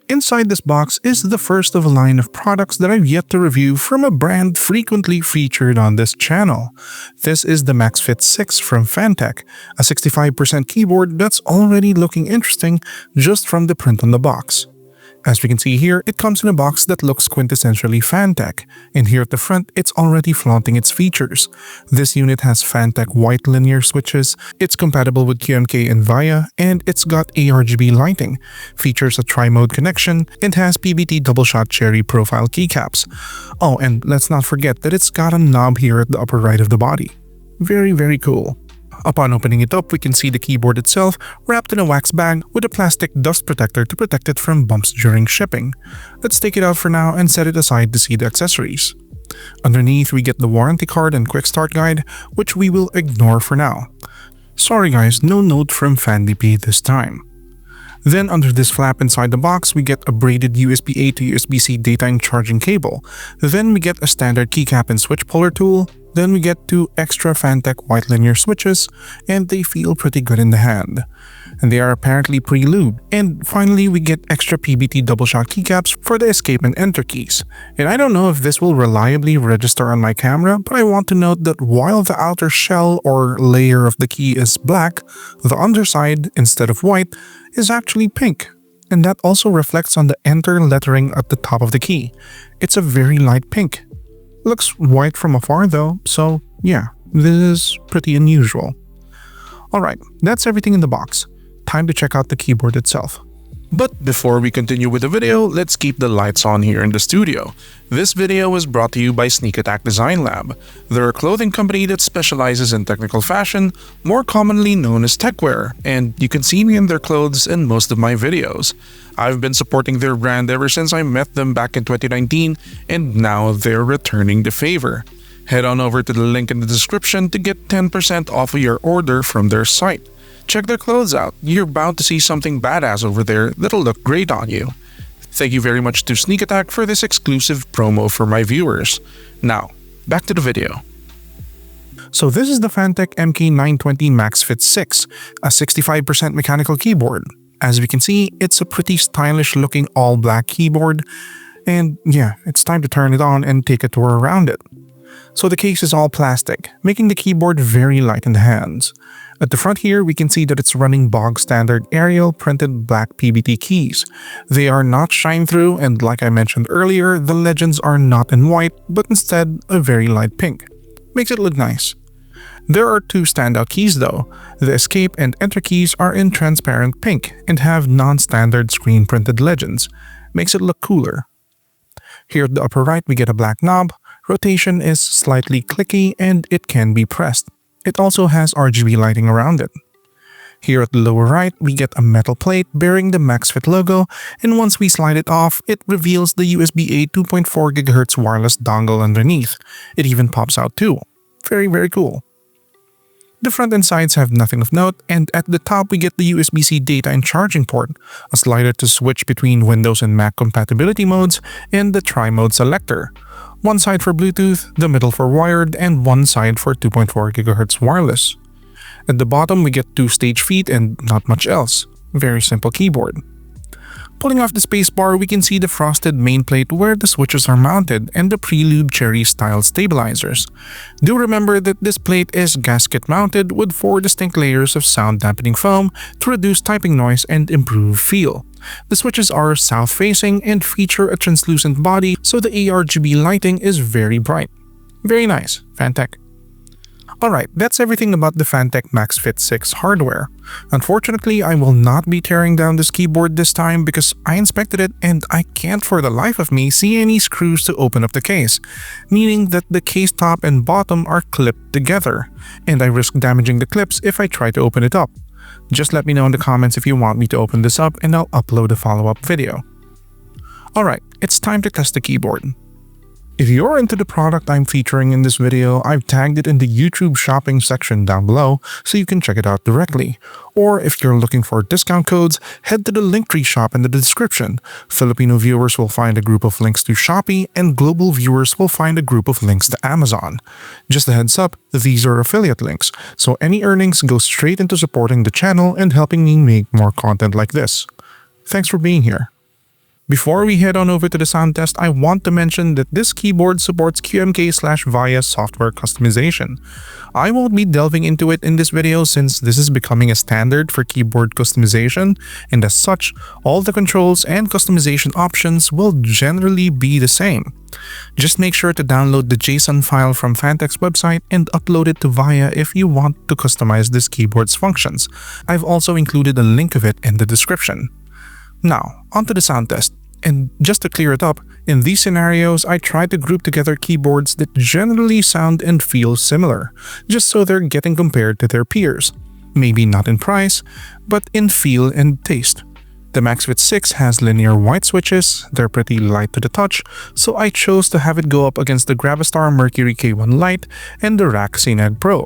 Inside this box is the first of a line of products that I've yet to review from a brand frequently featured on this channel. This is the Maxfit6 from Fantech, a 65% keyboard that's already looking interesting just from the print on the box. As we can see here, it comes in a box that looks quintessentially Fantech, and here at the front, it's already flaunting its features. This unit has Fantech white linear switches, it's compatible with QMK and VIA, and it's got ARGB lighting, features a tri-mode connection, and has PBT double-shot cherry profile keycaps. Oh, and let's not forget that it's got a knob here at the upper right of the body. Very cool. Upon opening it up, we can see the keyboard itself wrapped in a wax bag with a plastic dust protector to protect it from bumps during shipping. Let's take it out for now and set it aside to see the accessories. Underneath, we get the warranty card and quick start guide, which we will ignore for now. Sorry guys, no note from FanDP this time. Then under this flap inside the box, we get a braided USB-A to USB-C daytime charging cable. Then we get a standard keycap and switch puller tool. Then we get two extra Fantech white linear switches, and they feel pretty good in the hand. And they are apparently pre-lubed. And finally, we get extra PBT double-shot keycaps for the escape and enter keys. And I don't know if this will reliably register on my camera, but I want to note that while the outer shell or layer of the key is black, the underside, instead of white, is actually pink. And that also reflects on the enter lettering at the top of the key. It's a very light pink. Looks white from afar though, so yeah, this is pretty unusual. Alright, that's everything in the box. Time to check out the keyboard itself. But before we continue with the video, let's keep the lights on here in the studio. This video was brought to you by Sneak Attack Design Lab. They're a clothing company that specializes in technical fashion, more commonly known as techwear, and you can see me in their clothes in most of my videos. I've been supporting their brand ever since I met them back in 2019, and now they're returning the favor. Head on over to the link in the description to get 10% off of your order from their site. Check their clothes out, you're bound to see something badass over there that'll look great on you. Thank you very much to Sneak Attack for this exclusive promo for my viewers. Now, back to the video. So this is the Fantech MK920 Maxfit6, a 65% mechanical keyboard. As we can see, it's a pretty stylish looking all black keyboard, and yeah, it's time to turn it on and take a tour around it. So the case is all plastic, making the keyboard very light in the hands. At the front here, we can see that it's running bog standard Arial printed black PBT keys. They are not shine through, and like I mentioned earlier, the legends are not in white, but instead a very light pink. Makes it look nice. There are two standout keys though. The escape and enter keys are in transparent pink and have non-standard screen printed legends. Makes it look cooler. Here at the upper right, we get a black knob. Rotation is slightly clicky and it can be pressed. It also has RGB lighting around it. Here at the lower right, we get a metal plate bearing the Maxfit logo, and once we slide it off, it reveals the USB-A 2.4 GHz wireless dongle underneath. It even pops out too. Very cool. The front and sides have nothing of note, and at the top we get the USB-C data and charging port, a slider to switch between Windows and Mac compatibility modes, and the tri-mode selector. One side for Bluetooth, the middle for wired, and one side for 2.4 GHz wireless. At the bottom we get two stage feet and not much else. Very simple keyboard. Pulling off the spacebar, we can see the frosted main plate where the switches are mounted and the pre-lubed cherry style stabilizers. Do remember that this plate is gasket mounted with 4 distinct layers of sound dampening foam to reduce typing noise and improve feel. The switches are south facing and feature a translucent body, so the ARGB lighting is very bright. Very nice, Fantech. Alright, that's everything about the Fantech Maxfit6 hardware. Unfortunately, I will not be tearing down this keyboard this time because I inspected it and I can't for the life of me see any screws to open up the case, meaning that the case top and bottom are clipped together, and I risk damaging the clips if I try to open it up. Just let me know in the comments if you want me to open this up and I'll upload a follow-up video. Alright, it's time to test the keyboard. If you're into the product I'm featuring in this video, I've tagged it in the YouTube shopping section down below so you can check it out directly. Or if you're looking for discount codes, head to the Linktree shop in the description. Filipino viewers will find a group of links to Shopee and global viewers will find a group of links to Amazon. Just a heads up, these are affiliate links, so any earnings go straight into supporting the channel and helping me make more content like this. Thanks for being here. Before we head on over to the sound test, I want to mention that this keyboard supports QMK/VIA software customization. I won't be delving into it in this video since this is becoming a standard for keyboard customization, and as such, all the controls and customization options will generally be the same. Just make sure to download the JSON file from Fantech's website and upload it to VIA if you want to customize this keyboard's functions. I've also included a link of it in the description. Now, onto the sound test. And just to clear it up, in these scenarios, I try to group together keyboards that generally sound and feel similar, just so they're getting compared to their peers. Maybe not in price, but in feel and taste. The Maxfit6 has linear white switches, they're pretty light to the touch, so I chose to have it go up against the Gravastar Mercury K1 Lite and the Rack CNAG Pro.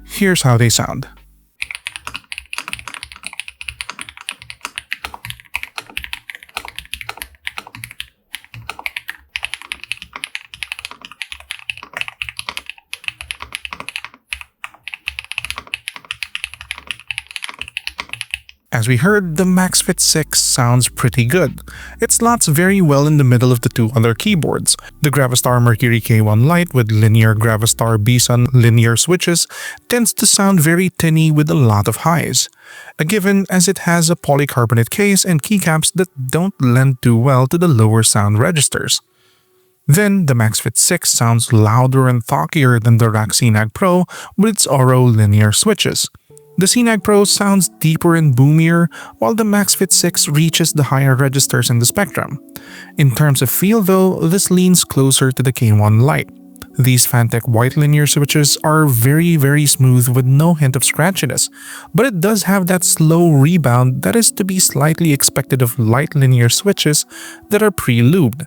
Here's how they sound. As we heard, the Maxfit6 sounds pretty good. It slots very well in the middle of the two other keyboards. The Gravastar Mercury K1 Lite with linear Gravastar B-Sun linear switches tends to sound very tinny with a lot of highs, a given as it has a polycarbonate case and keycaps that don't lend too well to the lower sound registers. Then, the Maxfit6 sounds louder and thockier than the Rack CNAG Pro with its Oro linear switches. The CNAG Pro sounds deeper and boomier, while the Maxfit6 reaches the higher registers in the spectrum. In terms of feel though, this leans closer to the K1 Lite. These Fantech white linear switches are very smooth with no hint of scratchiness, but it does have that slow rebound that is to be slightly expected of light linear switches that are pre-lubed.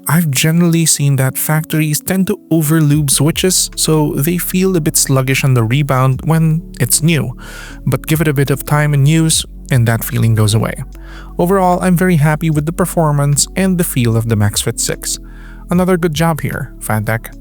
I've generally seen that factories tend to over-lube switches, so they feel a bit sluggish on the rebound when it's new, but give it a bit of time and use, and that feeling goes away. Overall, I'm very happy with the performance and the feel of the Maxfit6. Another good job here, Fantech.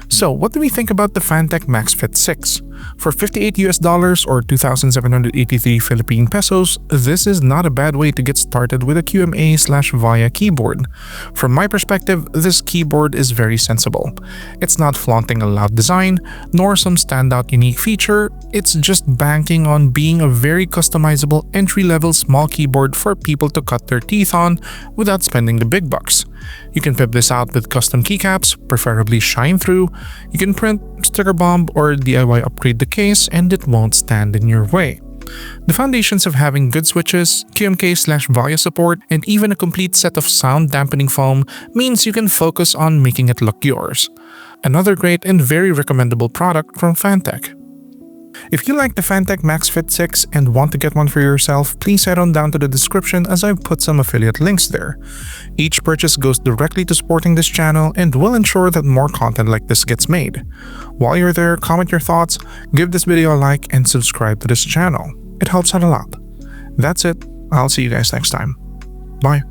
So, what do we think about the Fantech Maxfit6? For $58 or 2,783 Philippine pesos, this is not a bad way to get started with a QMA/VIA keyboard. From my perspective, this keyboard is very sensible. It's not flaunting a loud design, nor some standout unique feature, it's just banking on being a very customizable entry-level small keyboard for people to cut their teeth on without spending the big bucks. You can pip this out with custom keycaps, preferably shine through. You can print, sticker bomb, or DIY upgrade the case and it won't stand in your way. The foundations of having good switches, QMK/VIA support, and even a complete set of sound dampening foam means you can focus on making it look yours. Another great and very recommendable product from Fantech. If you like the Fantech Maxfit6 and want to get one for yourself, please head on down to the description as I've put some affiliate links there. Each purchase goes directly to supporting this channel and will ensure that more content like this gets made. While you're there, comment your thoughts, give this video a like, and subscribe to this channel. It helps out a lot. That's it. I'll see you guys next time. Bye.